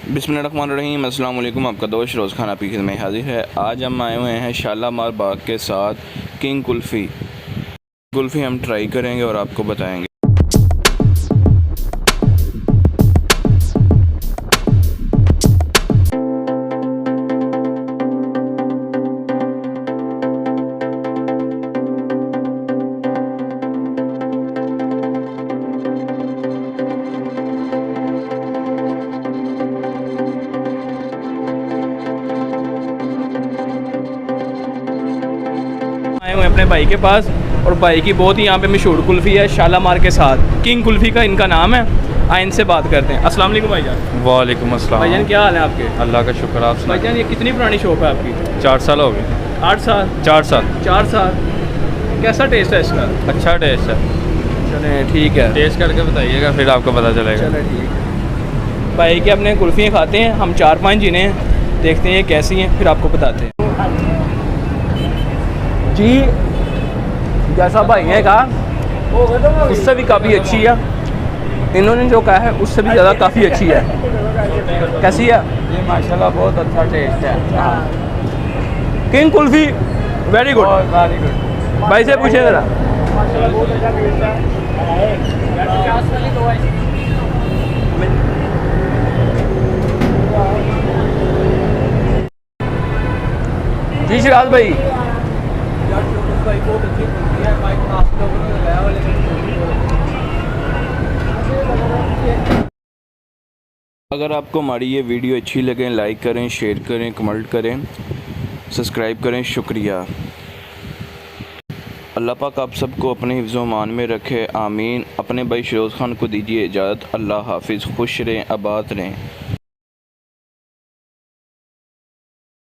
बिस्मिल्लाहिर्रहमानिर्रहीम। अस्सलाम वालेकुम। आपका दोस्त रोज़ खान आपकी खिदमत में हाजिर है। आज हम आए हुए हैं शालामार बाग के साथ किंग कुल्फ़ी हम ट्राई करेंगे और आपको बताएंगे। आए हुए अपने भाई के पास और भाई की बहुत ही यहाँ पे मशहूर कुल्फ़ी है शालामार के साथ। किंग कुल्फ़ी का इनका नाम है। आए इनसे बात करते हैं। अस्सलाम वालेकुम भाईजान। वालेकुम अस्सलाम। भाईजान क्या हाल है आपके? अल्लाह का शुक्र। आप सुनाइए। भाईजान ये कितनी पुरानी शॉप है आपकी? 4 साल हो गए। 8 साल? 4 साल। 4 साल। कैसा टेस्ट है इसका? अच्छा टेस्ट है। चलें ठीक है, टेस्ट करके बताइएगा फिर आपको पता चलेगा। चलो ठीक। भाई के अपने कुल्फ़ियाँ खाते हैं हम, 4-5 जिने हैं, देखते हैं ये कैसी हैं फिर आपको बताते हैं जी। जैसा भाई ने कहा उससे भी काफ़ी अच्छी है, इन्होंने जो कहा है उससे भी ज़्यादा काफ़ी अच्छी है। कैसी है? ये माशाल्लाह बहुत अच्छा टेस्ट है। King kulfi very good. Very good. भाई से पूछे ज़रा। जी शिराज भाई। अगर आपको हमारी ये वीडियो अच्छी लगे लाइक करें, शेयर करें, कमेंट करें, सब्सक्राइब करें। शुक्रिया। अल्लाह पाक आप सबको अपने हिफ्ज़ व अमान में रखे, आमीन। अपने भाई शिरोज़ खान को दीजिए इजाज़त। अल्लाह हाफिज़। खुश रहें, आबाद रहें।